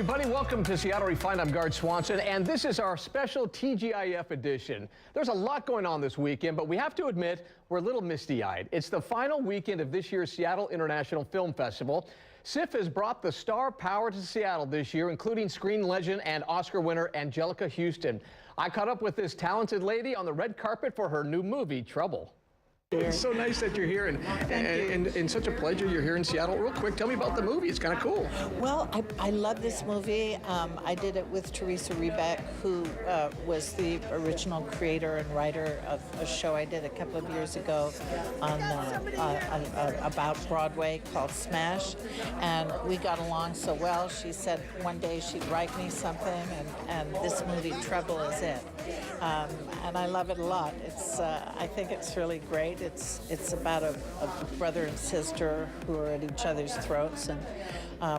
everybody. Welcome to Seattle Refined. I'm Gard Swanson, and this is our special TGIF edition. There's a lot going on this weekend, but we have to admit we're a little misty-eyed. It's the final weekend of this year's Seattle International Film Festival. SIFF has brought the star power to Seattle this year, including screen legend and Oscar winner Anjelica Huston. I caught up with this talented lady on the red carpet for her new movie, Trouble. It's so nice that you're here, and such a pleasure you're here in Seattle. Real quick, tell me about the movie. It's kind of cool. Well, I love this movie. I did it with Teresa Rebeck, who was the original creator and writer of a show I did a couple of years ago on about Broadway called Smash, and we got along so well. She said one day she'd write me something, and this movie, Trouble, is it. And I love it a lot. I think it's really great. It's about a brother and sister who are at each other's throats, and I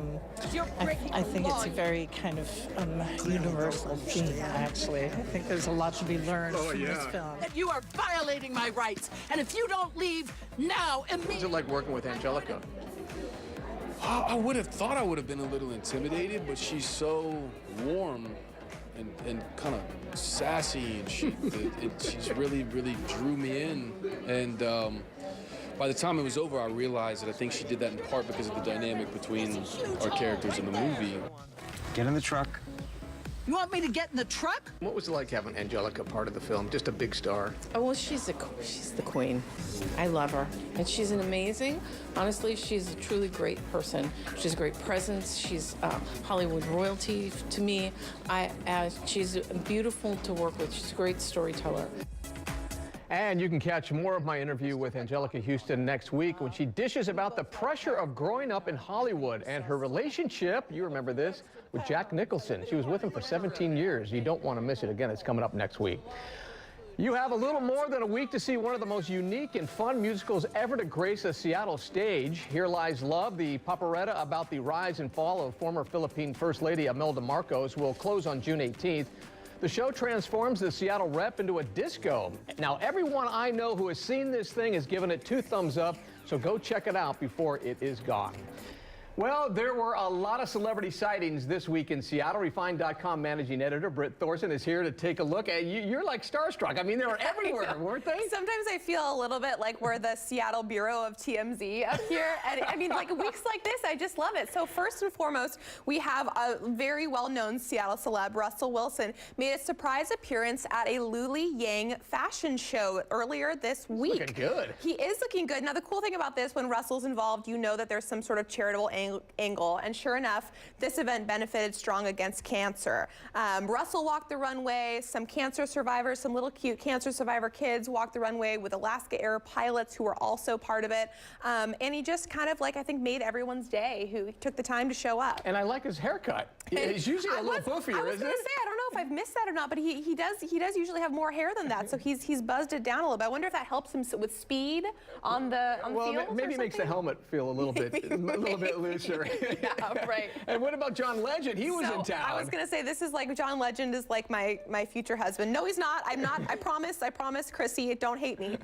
think it's a very kind of universal theme, actually. I think there's a lot to be learned from this film. You are violating my rights, and if you don't leave now, immediately. What's it like working with Anjelica? I would have thought I would have been a little intimidated, but she's so warm and kind of sassy, and she's really drew me in. And by the time it was over, I realized that I think she did that in part because of the dynamic between our characters in the movie. Get in the truck. You want me to get in the truck? What was it like having Anjelica part of the film? Just a big star. Oh, well, she's the queen. I love her. And she's an amazing, honestly, she's a truly great person. She has a great presence. She's Hollywood royalty to me. She's beautiful to work with. She's a great storyteller. And you can catch more of my interview with Anjelica Huston next week when she dishes about the pressure of growing up in Hollywood and her relationship, you remember this, with Jack Nicholson. She was with him for 17 years. You don't want to miss it. Again, it's coming up next week. You have a little more than a week to see one of the most unique and fun musicals ever to grace a Seattle stage. Here Lies Love, the operetta about the rise and fall of former Philippine First Lady Imelda Marcos, will close on June 18th. The show transforms the Seattle rep into a disco. Now, everyone I know who has seen this thing has given it 2 thumbs up, so go check it out before it is gone. Well, there were a lot of celebrity sightings this week in Seattle. Refined.com managing editor Britt Thorson is here to take a look. You're like starstruck. I mean, they were everywhere, weren't they? Sometimes I feel a little bit like we're the Seattle Bureau of TMZ up here. And I mean, like weeks like this, I just love it. So first and foremost, we have a very well-known Seattle celeb, Russell Wilson, made a surprise appearance at a Luli Yang fashion show earlier this week. Looking good. He is looking good. Now, the cool thing about this, when Russell's involved, you know that there's some sort of charitable angle, and sure enough, this event benefited Strong Against Cancer. Russell walked the runway, some cancer survivors, some little cute cancer survivor kids walked the runway with Alaska Air pilots who were also part of it, and he just kind of, like, I think made everyone's day who took the time to show up. And I like his haircut. He's usually a little poofier, I was isn't gonna it? say, I don't know if I've missed that or not, but he does usually have more hair than that, so he's buzzed it down a little bit. I wonder if that helps him with speed on the field. Well, maybe it makes the helmet feel a little bit looser. Yeah, right. And what about John Legend? He was in town. I was gonna say, this is like, John Legend is like my future husband. No, he's not. I'm not. I promise, Chrissy, don't hate me.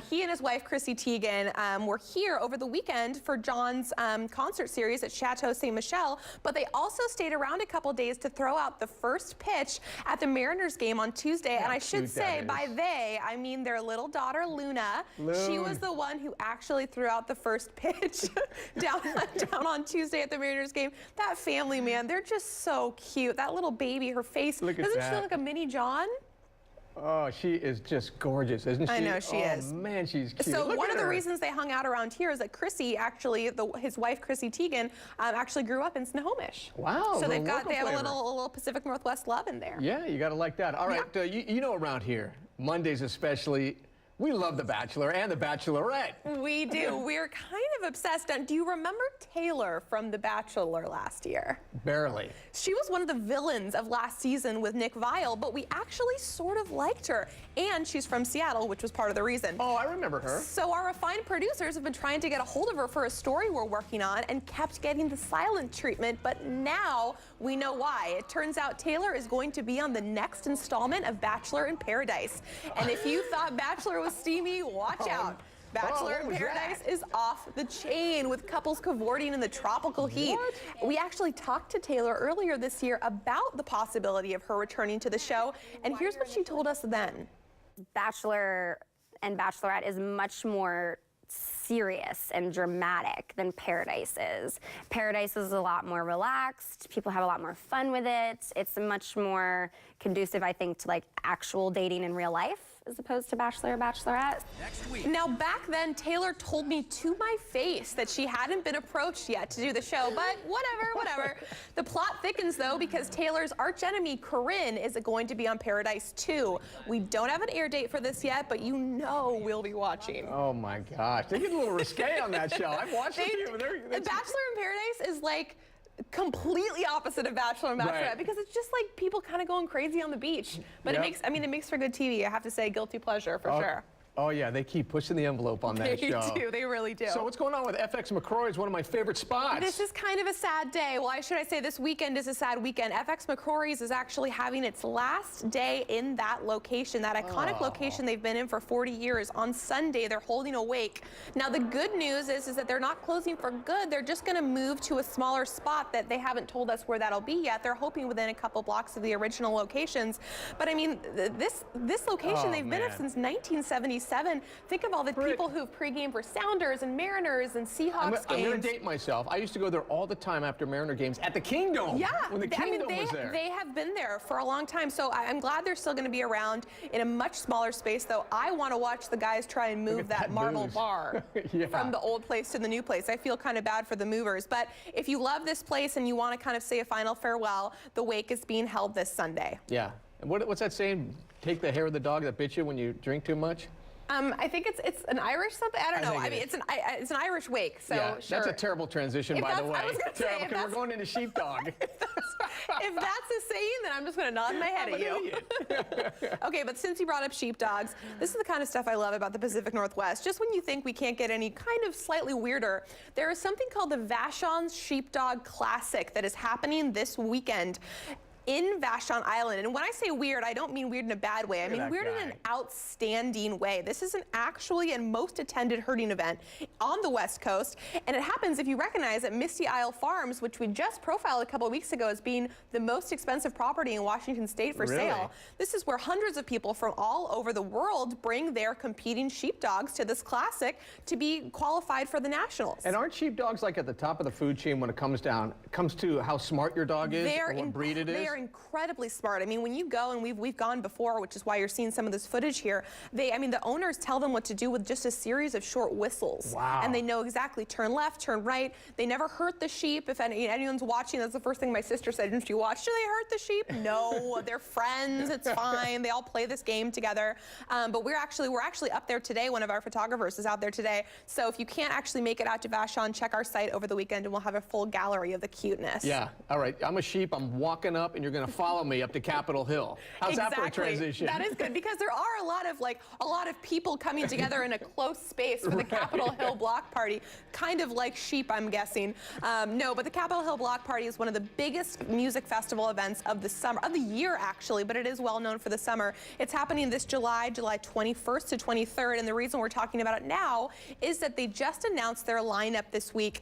He and his wife, Chrissy Teigen, were here over the weekend for John's concert series at Chateau Ste. Michelle, but they also stayed around a couple days to throw out the first pitch at the Mariners game on Tuesday. And I should say, by they, I mean their little daughter, Luna. She was the one who actually threw out the first pitch down on Tuesday at the Mariners game. That family, man, they're just so cute. That little baby, her face, doesn't she look like a mini John? Oh, she is just gorgeous, isn't she? I know she is. Oh, man, she's cute. So Look one at of the her. reasons they hung out around here is that Chrissy, actually, his wife, Chrissy Teigen, actually grew up in Snohomish. Wow. So they have flavor. a little Pacific Northwest love in there. Yeah, you got to like that. All right, you know around here, Mondays especially, we love The Bachelor and The Bachelorette. We do. We're kind of obsessed. Do you remember Taylor from The Bachelor last year? Barely. She was one of the villains of last season with Nick Viall, but we actually sort of liked her. And she's from Seattle, which was part of the reason. Oh, I remember her. So our refined producers have been trying to get a hold of her for a story we're working on and kept getting the silent treatment, but now we know why. It turns out Taylor is going to be on the next installment of Bachelor in Paradise. And if you thought Bachelor was steamy, watch out. Bachelor what in was Paradise that? is off the chain with couples cavorting in the tropical heat. What? We actually talked to Taylor earlier this year about the possibility of her returning to the show, and here's what she told us then. Bachelor and Bachelorette is much more serious and dramatic than Paradise is. Paradise is a lot more relaxed. People have a lot more fun with it. It's much more conducive, I think, to like actual dating in real life as opposed to Bachelor or Bachelorette. Now, back then, Taylor told me to my face that she hadn't been approached yet to do the show, but whatever. The plot thickens, though, because Taylor's archenemy, Corinne, is going to be on Paradise 2. We don't have an air date for this yet, but you know we'll be watching. Oh my gosh, they get a little risque on that show. I've watched a few. Bachelor in Paradise is like completely opposite of Bachelor and Bachelorette Right. because it's just like people kind of going crazy on the beach. But Yep. it makes for good TV. I have to say, guilty pleasure for sure. Oh yeah, they keep pushing the envelope on that They show. do. They really do. So what's going on with FX McCrory? Is one of my favorite spots. This is kind of a sad day. Well, should I say this weekend is a sad weekend. FX McCrory's is actually having its last day in that location, that iconic location they've been in for 40 years. On Sunday, they're holding a wake. Now, the good news is that they're not closing for good. They're just going to move to a smaller spot that they haven't told us where that'll be yet. They're hoping within a couple blocks of the original locations. But I mean, this location, they've been in since 1977. Think of all the people who've pregame for Sounders and Mariners and Seahawks I'm games. going to date myself. I used to go there all the time after Mariner games at the Kingdom. Yeah, when the Kingdom was there. They have been there for a long time, so I'm glad they're still going to be around in a much smaller space, though. I want to watch the guys try and move at that that marble booze. bar Yeah. from the old place to the new place. I feel kind of bad for the movers, but if you love this place and you want to kind of say a final farewell, the wake is being held this Sunday. Yeah. And what's that saying? Take the hair of the dog that bit you when you drink too much? I think it's an Irish something. I don't know. think I mean, it it's an Irish wake, so yeah, sure. that's a terrible transition, If by the that's- way. I was gonna say, Terrible, if because we're that's- going into sheepdog. If that's a saying, then I'm just going to nod my head at you. Okay, but since you brought up sheepdogs, this is the kind of stuff I love about the Pacific Northwest. Just when you think we can't get any kind of slightly weirder, there is something called the Vashon's Sheepdog Classic that is happening this weekend in Vashon Island. And when I say weird, I don't mean weird in a bad way. I mean that weird in an guy. outstanding way. This is an actually and most attended herding event on the West Coast. And it happens, if you recognize, at Misty Isle Farms, which we just profiled a couple of weeks ago as being the most expensive property in Washington State for Really? sale. This is where hundreds of people from all over the world bring their competing sheepdogs to this classic to be qualified for the Nationals. And aren't sheepdogs like at the top of the food chain when it comes to how smart your dog is or what breed it is? They are incredibly smart. I mean, when you go, and we've gone before, which is why you're seeing some of this footage here. The owners tell them what to do with just a series of short whistles. Wow. And they know exactly turn left, turn right. They never hurt the sheep. If anyone's watching, that's the first thing my sister said. Didn't you watch? Do they hurt the sheep? No, they're friends. It's fine. They all play this game together. But we're actually up there today. One of our photographers is out there today. So if you can't actually make it out to Vashon, check our site over the weekend, and we'll have a full gallery of the cuteness. Yeah. All right. I'm a sheep. I'm walking up, and you're going to follow me up to Capitol Hill. How's that for a transition? That is good because there are a lot of people coming together in a close space for the Capitol Hill Block Party, kind of like sheep, I'm guessing. No, but the Capitol Hill Block Party is one of the biggest music festival events of the summer, of the year actually, but it is well known for the summer. It's happening this July 21st to 23rd, and the reason we're talking about it now is that they just announced their lineup this week.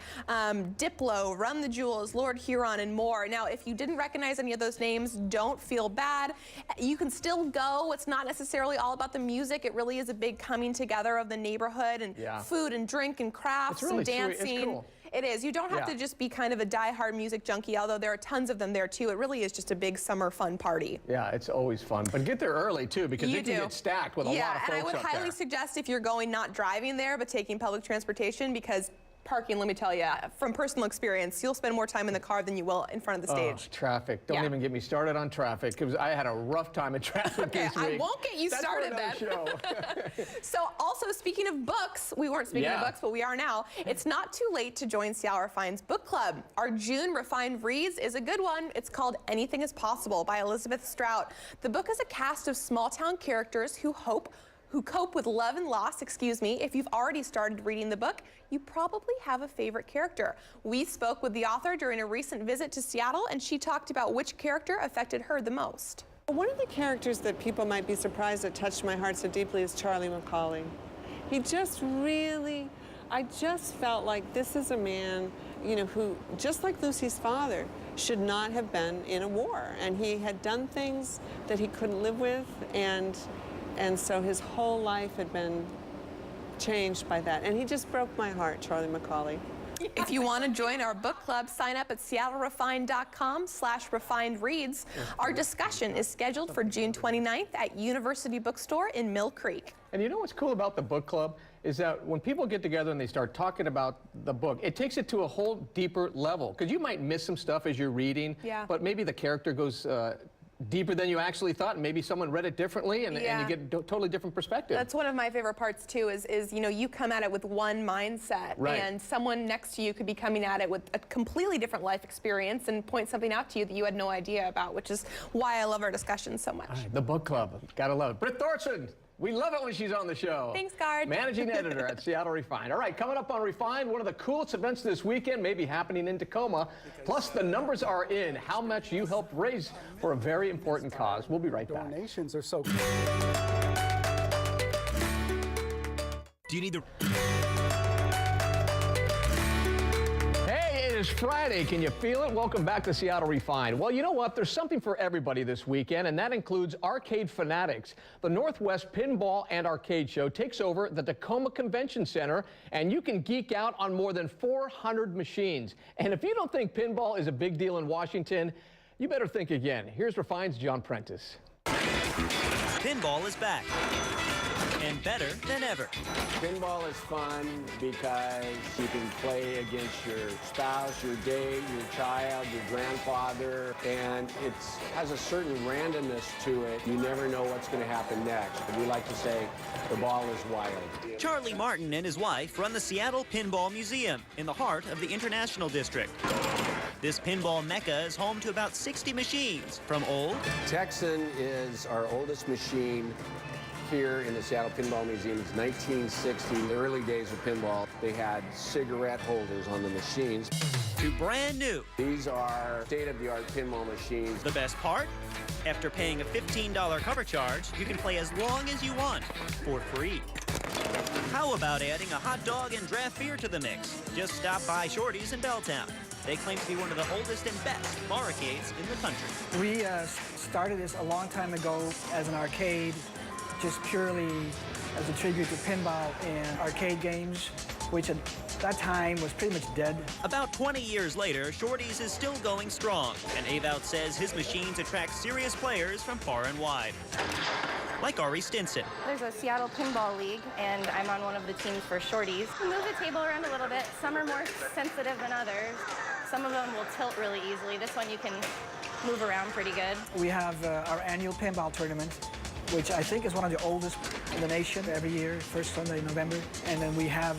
Diplo, Run the Jewels, Lord Huron, and more. Now, if you didn't recognize any of those names, don't feel bad. You can still go. It's not necessarily all about the music. It really is a big coming together of the neighborhood and food and drink and crafts It's really and dancing. sweet. It's cool. It is. You don't have to just be kind of a die-hard music junkie, although there are tons of them there too. It really is just a big summer fun party. Yeah, it's always fun. But get there early too, because You it can do. get stacked with a lot of folks and I would up highly there. suggest if you're going not driving there, but taking public transportation, because parking, let me tell you, from personal experience, you'll spend more time in the car than you will in front of the stage. Traffic. Don't Yeah. even get me started on traffic, because I had a rough time in traffic Okay, this week. I won't get you That's for started another then. show. So also speaking of books, we weren't speaking of Yeah. books, but we are now. It's not too late to join Cial Refine's book club. Our June Refined Reads is a good one. It's called Anything is Possible by Elizabeth Strout. The book is a cast of small town characters who cope with love and loss, If you've already started reading the book, you probably have a favorite character. We spoke with the author during a recent visit to Seattle, and she talked about which character affected her the most. One of the characters that people might be surprised that touched my heart so deeply is Charlie Macaulay. He just really, I just felt like this is a man, you know, who, just like Lucy's father, should not have been in a war. And he had done things that he couldn't live with, and so his whole life had been changed by that. And he just broke my heart, Charlie Macaulay. If you want to join our book club, sign up at seattlerefined.com/refinedreads. Our discussion is scheduled for June 29th at University Bookstore in Mill Creek. And you know what's cool about the book club is that when people get together and they start talking about the book, it takes it to a whole deeper level. Because you might miss some stuff as you're reading, but maybe the character goes deeper than you actually thought, and maybe someone read it differently, and you get a totally different perspective. That's one of my favorite parts too, is you know, you come at it with one mindset, and someone next to you could be coming at it with a completely different life experience and point something out to you that you had no idea about, which is why I love our discussions so much. The book club, gotta love it. Britt Thorson, we love it when she's on the show. Thanks, Guard. Managing editor at Seattle Refined. All right, coming up on Refined, one of the coolest events this weekend may be happening in Tacoma. Plus, the numbers are in. How much you helped raise for a very important cause. We'll be right back. Donations are so cool. Do you need the... Hey, it is Friday. Can you feel it? Welcome back to Seattle Refined. Well, you know what? There's something for everybody this weekend, and that includes Arcade Fanatics. The Northwest Pinball and Arcade Show takes over the Tacoma Convention Center, and you can geek out on more than 400 machines. And if you don't think pinball is a big deal in Washington, you better think again. Here's Refined's John Prentice. Pinball is back, and better than ever. Pinball is fun because you can play against your spouse, your date, your child, your grandfather, and it has a certain randomness to it. You never know what's going to happen next. But we like to say the ball is wild. Charlie Martin and his wife run the Seattle Pinball Museum in the heart of the International District. This pinball mecca is home to about 60 machines, from old. Texan is our oldest machine here in the Seattle Pinball Museum. It's 1960, the early days of pinball. They had cigarette holders on the machines. To brand new. These are state-of-the-art pinball machines. The best part? After paying a $15 cover charge, you can play as long as you want, for free. How about adding a hot dog and draft beer to the mix? Just stop by Shorty's in Belltown. They claim to be one of the oldest and best barricades in the country. We started this a long time ago as an arcade, just purely as a tribute to pinball and arcade games, which at that time was pretty much dead. About 20 years later, Shorty's is still going strong, and Avout says his machines attract serious players from far and wide. Like Ari Stinson. There's a Seattle Pinball League, and I'm on one of the teams for Shorties. We move the table around a little bit. Some are more sensitive than others. Some of them will tilt really easily. This one you can move around pretty good. We have our annual pinball tournament, which I think is one of the oldest in the nation, every year, first Sunday in November. And then we have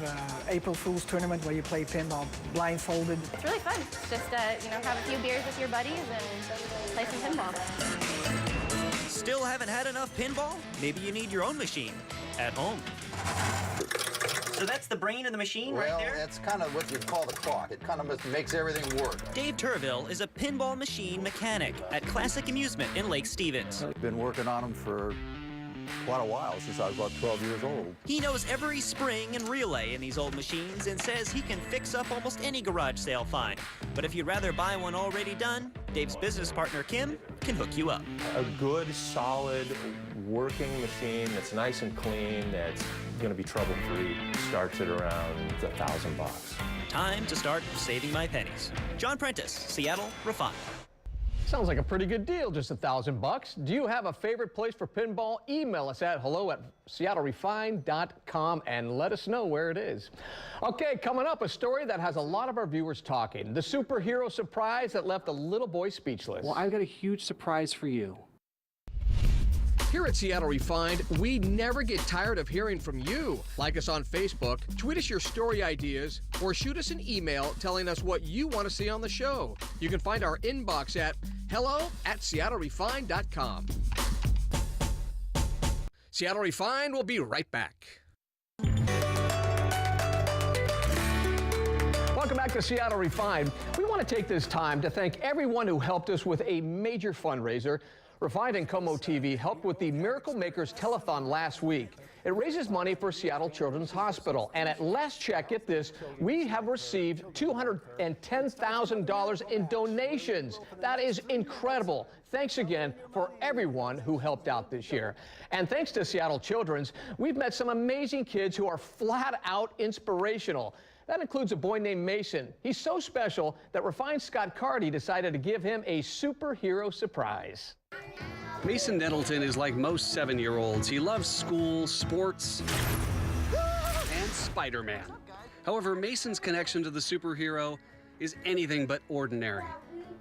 April Fool's tournament where you play pinball blindfolded. It's really fun. It's just, you know, have a few beers with your buddies and play some pinball. Still haven't had enough pinball? Maybe you need your own machine at home. So that's the brain of the machine right there? Well, that's kind of what you call the clock. It kind of makes everything work. Dave Turville is a pinball machine mechanic at Classic Amusement in Lake Stevens. I've been working on them for quite a while, since I was about 12 years old. He knows every spring and relay in these old machines and says he can fix up almost any garage sale find. But if you'd rather buy one already done, Dave's business partner, Kim, can hook you up. A good, solid, working machine that's nice and clean, that's going to be trouble-free, starts at around $1,000. Time to start saving my pennies. John Prentice, Seattle Refined. Sounds like a pretty good deal, just $1,000. Do you have a favorite place for pinball? Email us at hello@seattlerefined.com and let us know where it is. Okay, coming up, a story that has a lot of our viewers talking. The superhero surprise that left a little boy speechless. Well, I've got a huge surprise for you. Here at Seattle Refined, we never get tired of hearing from you. Like us on Facebook, tweet us your story ideas, or shoot us an email telling us what you want to see on the show. You can find our inbox at hello@seattlerefined.com. Seattle Refined will be right back. Welcome back to Seattle Refined. We want to take this time to thank everyone who helped us with a major fundraiser. Refined and Como TV helped with the Miracle Makers Telethon last week. It raises money for Seattle Children's Hospital. And at last check, get this, we have received $210,000 in donations. That is incredible. Thanks again for everyone who helped out this year. And thanks to Seattle Children's, we've met some amazing kids who are flat out inspirational. That includes a boy named Mason. He's so special that Refined Scott Carty decided to give him a superhero surprise. Mason Nettleton is like most 7-year-olds. He loves school, sports, and Spider-Man. However, Mason's connection to the superhero is anything but ordinary.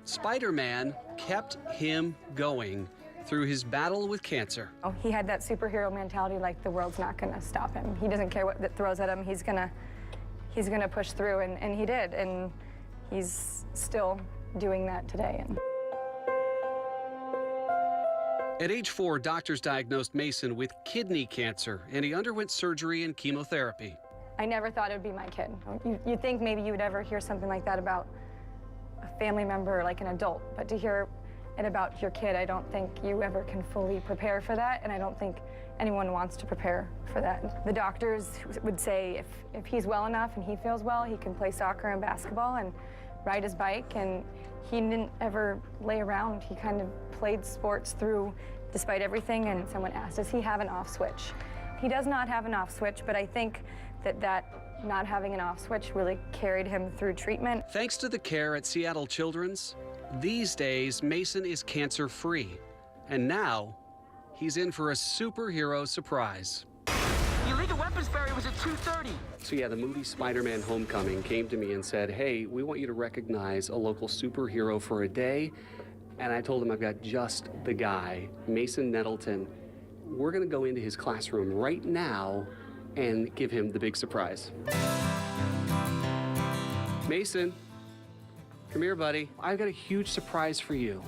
Spider-Man kept him going through his battle with cancer. Oh, he had that superhero mentality, like the world's not gonna stop him. He doesn't care what that throws at him. He's gonna push through, and he did, and he's still doing that today. At age 4, doctors diagnosed Mason with kidney cancer, and he underwent surgery and chemotherapy. I never thought it would be my kid. You'd think maybe you would ever hear something like that about a family member, like an adult, but to hear it about your kid, I don't think you ever can fully prepare for that, and I don't think anyone wants to prepare for that. The doctors would say if he's well enough and he feels well, he can play soccer and basketball and ride his bike, and he didn't ever lay around. He kind of played sports through despite everything, and someone asked, does he have an off switch? He does not have an off switch, but I think that not having an off switch really carried him through treatment. Thanks to the care at Seattle Children's, these days Mason is cancer-free, and now he's in for a superhero surprise. The illegal weapons ferry was at 2:30. So yeah, the movie Spider-Man Homecoming came to me and said, hey, we want you to recognize a local superhero for a day. And I told him I've got just the guy, Mason Nettleton. We're gonna go into his classroom right now and give him the big surprise. Mason, come here, buddy. I've got a huge surprise for you.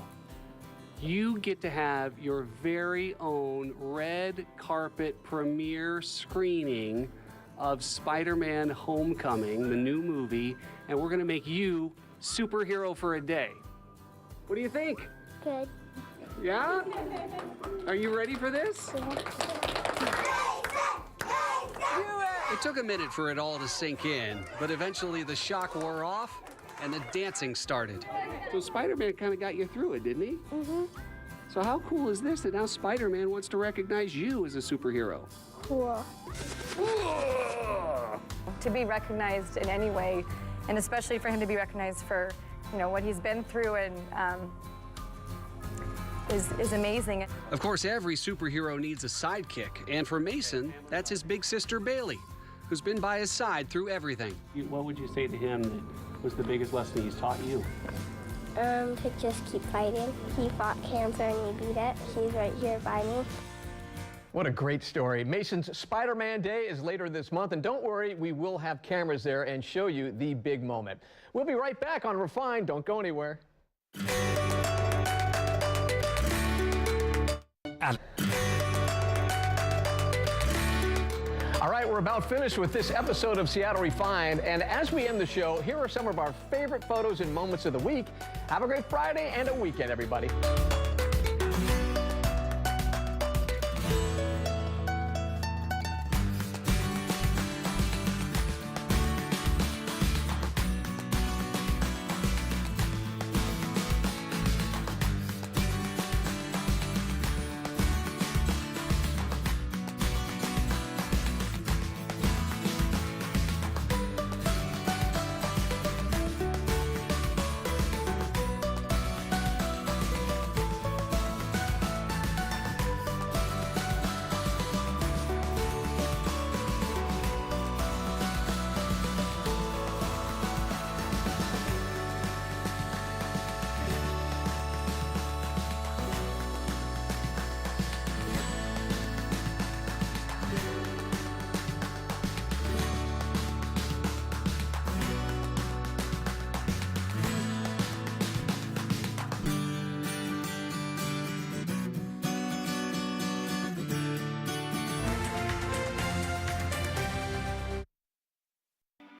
You get to have your very own red carpet premiere screening of Spider-Man Homecoming, the new movie, and we're gonna make you superhero for a day. What do you think? Good. Yeah? Are you ready for this? It took a minute for it all to sink in, but eventually the shock wore off and the dancing started. So Spider-Man kind of got you through it, didn't he? Mm-hmm. So how cool is this that now Spider-Man wants to recognize you as a superhero? Cool. To be recognized in any way, and especially for him to be recognized for, you know, what he's been through, and is amazing. Of course, every superhero needs a sidekick, and for Mason, that's his big sister Bailey, who's been by his side through everything. What would you say to him that was the biggest lesson he's taught you? To just keep fighting. He fought cancer and he beat it. He's right here by me. What a great story. Mason's Spider-Man Day is later this month, and don't worry, we will have cameras there and show you the big moment. We'll be right back on Refined. Don't go anywhere. All right, we're about finished with this episode of Seattle Refined, and as we end the show, here are some of our favorite photos and moments of the week. Have a great Friday and a weekend, everybody.